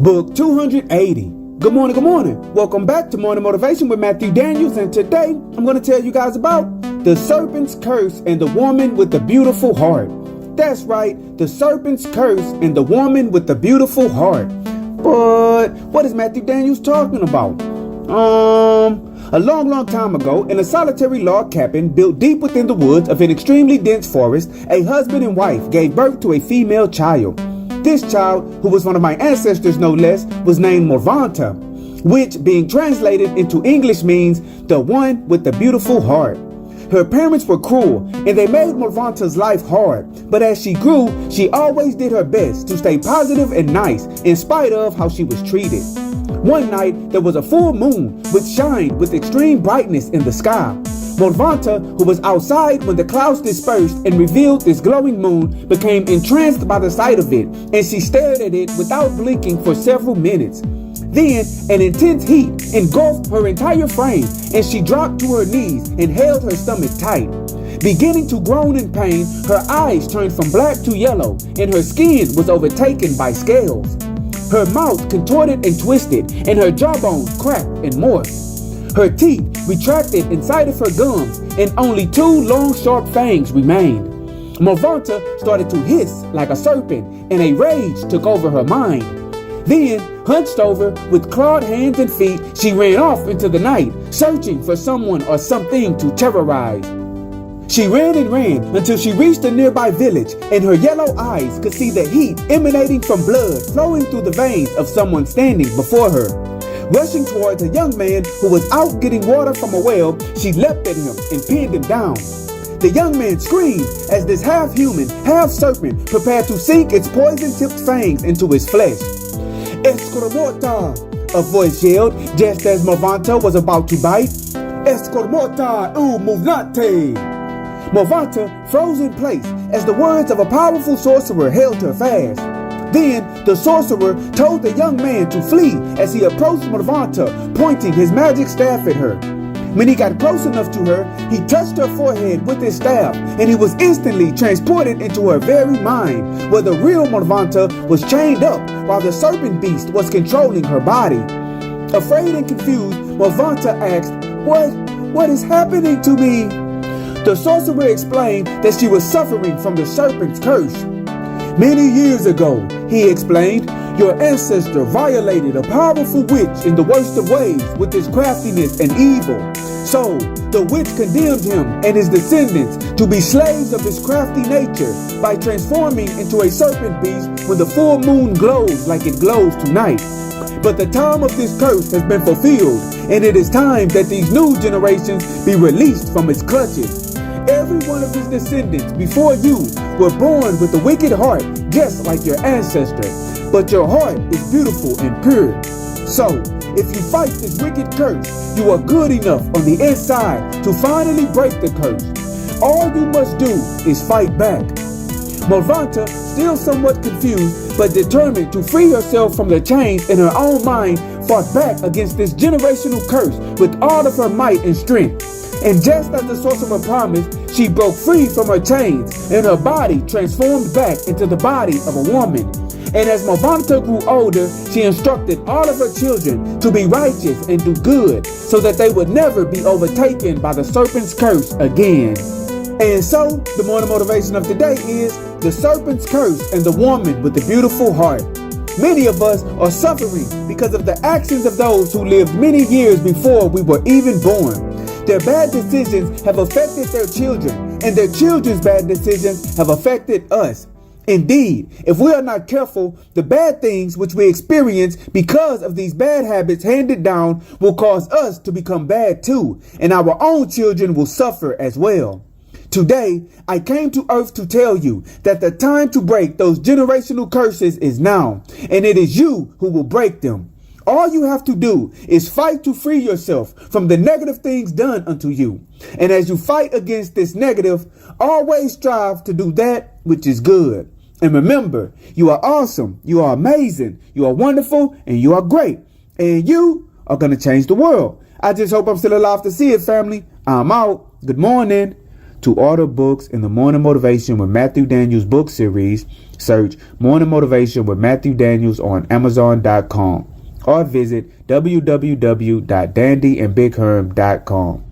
Book 280. Good morning, good morning. Welcome back to Morning Motivation with Matthew Daniels, and today I'm going to tell you guys about the serpent's curse and the woman with the beautiful heart. That's right, the serpent's curse and the woman with the beautiful heart. But what is Matthew Daniels talking about? A long time ago, in a solitary log cabin built deep within the woods of an extremely dense forest, a husband and wife gave birth to a female child. This child, who was one of my ancestors no less, was named Morvanta, which being translated into English means the one with the beautiful heart. Her parents were cruel and they made Morvanta's life hard, but as she grew, she always did her best to stay positive and nice in spite of how she was treated. One night, there was a full moon which shined with extreme brightness in the sky. Morvanta, who was outside when the clouds dispersed and revealed this glowing moon, became entranced by the sight of it, and she stared at it without blinking for several minutes. Then, an intense heat engulfed her entire frame, and she dropped to her knees and held her stomach tight. Beginning to groan in pain, her eyes turned from black to yellow, and her skin was overtaken by scales. Her mouth contorted and twisted, and her jawbones cracked and morphed. Her teeth retracted inside of her gums, and only two long, sharp fangs remained. Morvanta started to hiss like a serpent, and a rage took over her mind. Then, hunched over, with clawed hands and feet, she ran off into the night, searching for someone or something to terrorize. She ran and ran until she reached a nearby village, and her yellow eyes could see the heat emanating from blood flowing through the veins of someone standing before her. Rushing towards a young man who was out getting water from a well, she leapt at him and pinned him down. The young man screamed as this half-human, half-serpent prepared to sink its poison-tipped fangs into his flesh. "Escormota!" a voice yelled just as Morvanta was about to bite. "Escormota u movnate!" Morvanta froze in place as the words of a powerful sorcerer held her fast. Then the sorcerer told the young man to flee as he approached Morvanta, pointing his magic staff at her. When he got close enough to her, he touched her forehead with his staff, and he was instantly transported into her very mind, where the real Morvanta was chained up while the serpent beast was controlling her body. Afraid and confused, Morvanta asked, What is happening to me?" The sorcerer explained that she was suffering from the serpent's curse. "Many years ago," he explained, "your ancestor violated a powerful witch in the worst of ways with his craftiness and evil. So, the witch condemned him and his descendants to be slaves of his crafty nature by transforming into a serpent beast when the full moon glows like it glows tonight. But the time of this curse has been fulfilled, and it is time that these new generations be released from its clutches. Every one of his descendants before you were born with a wicked heart, just like your ancestor. But your heart is beautiful and pure. So, if you fight this wicked curse, you are good enough on the inside to finally break the curse. All you must do is fight back." Morvanta, still somewhat confused but determined to free herself from the chains in her own mind, fought back against this generational curse with all of her might and strength. And just as the sorcerer promised, she broke free from her chains, and her body transformed back into the body of a woman. And as Morvanta grew older, she instructed all of her children to be righteous and do good, so that they would never be overtaken by the serpent's curse again. And so, the morning motivation of today is the serpent's curse and the woman with the beautiful heart. Many of us are suffering because of the actions of those who lived many years before we were even born. Their bad decisions have affected their children, and their children's bad decisions have affected us. Indeed, if we are not careful, the bad things which we experience because of these bad habits handed down will cause us to become bad too, and our own children will suffer as well. Today, I came to earth to tell you that the time to break those generational curses is now, and it is you who will break them. All you have to do is fight to free yourself from the negative things done unto you. And as you fight against this negative, always strive to do that which is good. And remember, you are awesome, you are amazing, you are wonderful, and you are great. And you are going to change the world. I just hope I'm still alive to see it, family. I'm out. Good morning. To order books in the Morning Motivation with Matthew Daniels book series, search Morning Motivation with Matthew Daniels on Amazon.com or visit www.dandyandbigherm.com.